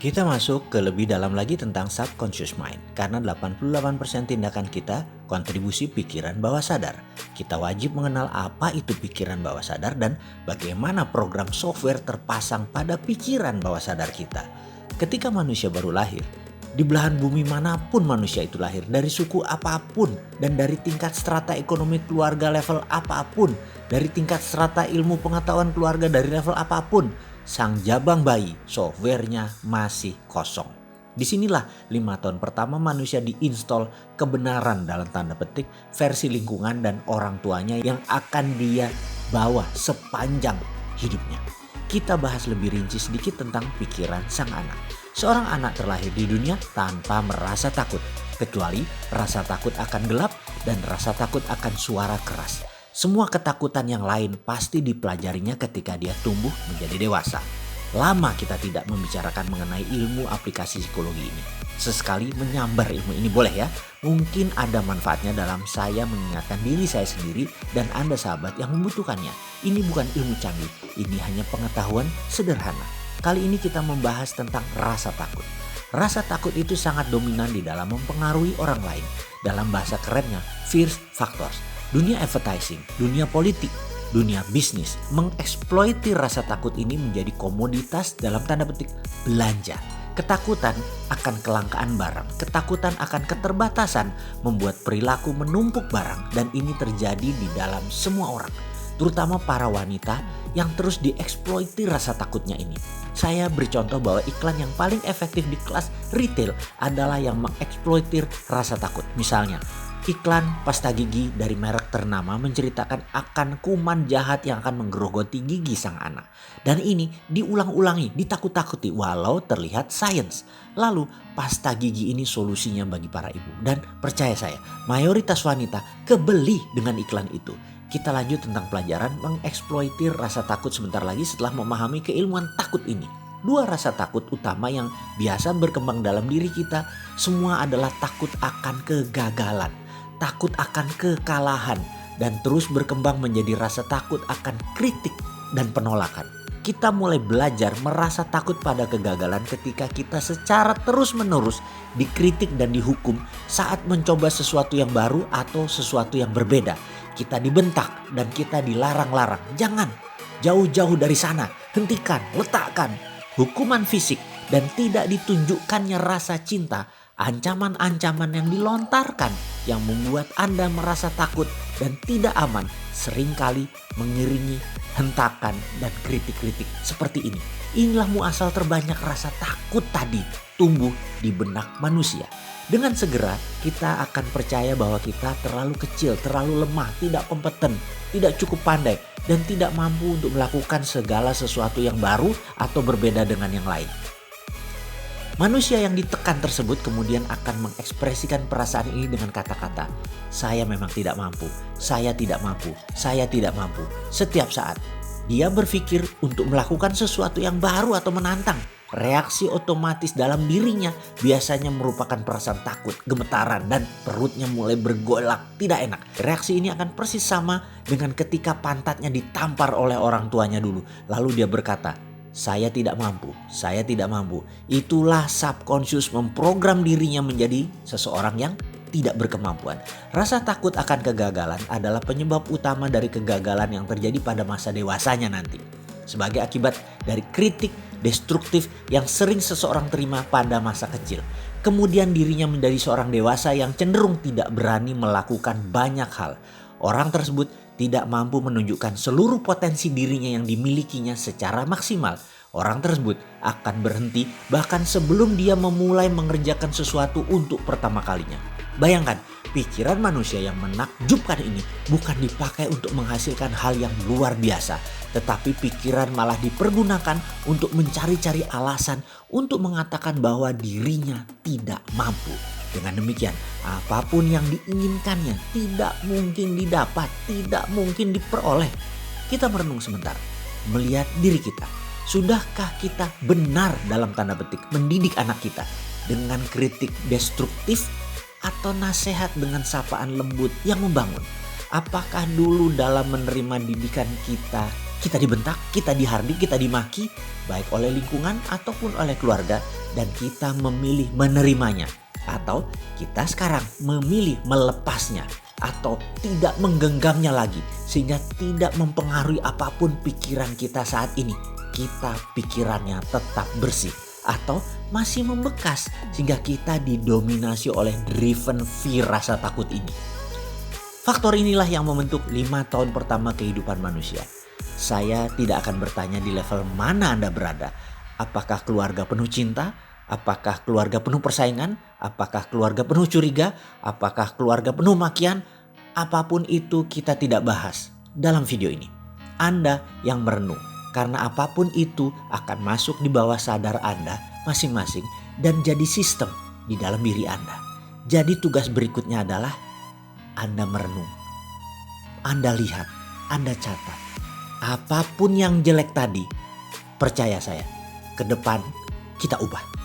Kita masuk ke lebih dalam lagi tentang subconscious mind karena 88% tindakan kita kontribusi pikiran bawah sadar. Kita wajib mengenal apa itu pikiran bawah sadar dan bagaimana program software terpasang pada pikiran bawah sadar kita. Ketika manusia baru lahir, di belahan bumi manapun manusia itu lahir, dari suku apapun dan dari tingkat strata ekonomi keluarga level apapun, dari tingkat strata ilmu pengetahuan keluarga dari level apapun, sang jabang bayi softwarenya masih kosong. Disinilah 5 tahun pertama manusia diinstal kebenaran dalam tanda petik versi lingkungan dan orang tuanya yang akan dia bawa sepanjang hidupnya. Kita bahas lebih rinci sedikit tentang pikiran sang anak. Seorang anak terlahir di dunia tanpa merasa takut, kecuali rasa takut akan gelap dan rasa takut akan suara keras. Semua ketakutan yang lain pasti dipelajarinya ketika dia tumbuh menjadi dewasa. Lama kita tidak membicarakan mengenai ilmu aplikasi psikologi ini. Sesekali menyambar ilmu ini boleh ya. Mungkin ada manfaatnya dalam saya mengingatkan diri saya sendiri dan Anda sahabat yang membutuhkannya. Ini bukan ilmu canggih, ini hanya pengetahuan sederhana. Kali ini kita membahas tentang rasa takut. Rasa takut itu sangat dominan di dalam mempengaruhi orang lain. Dalam bahasa kerennya, fear factors. Dunia advertising, dunia politik, dunia bisnis mengeksploiti rasa takut ini menjadi komoditas dalam tanda petik belanja. Ketakutan akan kelangkaan barang, ketakutan akan keterbatasan membuat perilaku menumpuk barang dan ini terjadi di dalam semua orang. Terutama para wanita yang terus dieksploiti rasa takutnya ini. Saya beri contoh bahwa iklan yang paling efektif di kelas retail adalah yang mengeksploitir rasa takut. Misalnya, iklan pasta gigi dari merek ternama menceritakan akan kuman jahat yang akan menggerogoti gigi sang anak. Dan ini diulang-ulangi, ditakut-takuti walau terlihat sains. Lalu pasta gigi ini solusinya bagi para ibu. Dan percaya saya, mayoritas wanita kebeli dengan iklan itu. Kita lanjut tentang pelajaran mengeksploitir rasa takut sebentar lagi setelah memahami keilmuan takut ini. 2 rasa takut utama yang biasa berkembang dalam diri kita semua adalah takut akan kegagalan, takut akan kekalahan, dan terus berkembang menjadi rasa takut akan kritik dan penolakan. Kita mulai belajar merasa takut pada kegagalan ketika kita secara terus-menerus dikritik dan dihukum saat mencoba sesuatu yang baru atau sesuatu yang berbeda. Kita dibentak dan kita dilarang-larang. Jangan, jauh-jauh dari sana, hentikan, letakkan. Hukuman fisik dan tidak ditunjukkannya rasa cinta, ancaman-ancaman yang dilontarkan yang membuat Anda merasa takut dan tidak aman seringkali mengiringi hentakan dan kritik-kritik seperti ini. Inilah muasal terbanyak rasa takut tadi tumbuh di benak manusia. Dengan segera kita akan percaya bahwa kita terlalu kecil, terlalu lemah, tidak kompeten, tidak cukup pandai, dan tidak mampu untuk melakukan segala sesuatu yang baru atau berbeda dengan yang lain. Manusia yang ditekan tersebut kemudian akan mengekspresikan perasaan ini dengan kata-kata, saya memang tidak mampu, saya tidak mampu, saya tidak mampu. Setiap saat dia berpikir untuk melakukan sesuatu yang baru atau menantang. Reaksi otomatis dalam dirinya biasanya merupakan perasaan takut, gemetaran, dan perutnya mulai bergolak, tidak enak. Reaksi ini akan persis sama dengan ketika pantatnya ditampar oleh orang tuanya dulu. Lalu dia berkata, saya tidak mampu, saya tidak mampu. Itulah subconscious memprogram dirinya menjadi seseorang yang tidak berkemampuan. Rasa takut akan kegagalan adalah penyebab utama dari kegagalan yang terjadi pada masa dewasanya nanti. Sebagai akibat dari kritik destruktif yang sering seseorang terima pada masa kecil. Kemudian dirinya menjadi seorang dewasa yang cenderung tidak berani melakukan banyak hal. Orang tersebut tidak mampu menunjukkan seluruh potensi dirinya yang dimilikinya secara maksimal. Orang tersebut akan berhenti bahkan sebelum dia memulai mengerjakan sesuatu untuk pertama kalinya. Bayangkan, pikiran manusia yang menakjubkan ini bukan dipakai untuk menghasilkan hal yang luar biasa, tetapi pikiran malah dipergunakan untuk mencari-cari alasan untuk mengatakan bahwa dirinya tidak mampu. Dengan demikian, apapun yang diinginkannya tidak mungkin didapat, tidak mungkin diperoleh. Kita merenung sebentar, melihat diri kita. Sudahkah kita benar dalam tanda petik mendidik anak kita dengan kritik destruktif atau nasihat dengan sapaan lembut yang membangun? Apakah dulu dalam menerima didikan kita dibentak, kita dihardik, kita dimaki, baik oleh lingkungan ataupun oleh keluarga, dan kita memilih menerimanya. Atau kita sekarang memilih melepasnya atau tidak menggenggamnya lagi sehingga tidak mempengaruhi apapun pikiran kita saat ini. Kita pikirannya tetap bersih atau masih membekas sehingga kita didominasi oleh driven fear, rasa takut ini. Faktor inilah yang membentuk 5 tahun pertama kehidupan manusia. Saya tidak akan bertanya di level mana Anda berada. Apakah keluarga penuh cinta? Apakah keluarga penuh persaingan? Apakah keluarga penuh curiga? Apakah keluarga penuh makian? Apapun itu kita tidak bahas dalam video ini. Anda yang merenung, karena apapun itu akan masuk di bawah sadar Anda masing-masing dan jadi sistem di dalam diri Anda. Jadi tugas berikutnya adalah Anda merenung. Anda lihat, Anda catat. Apapun yang jelek tadi, percaya saya, ke depan kita ubah.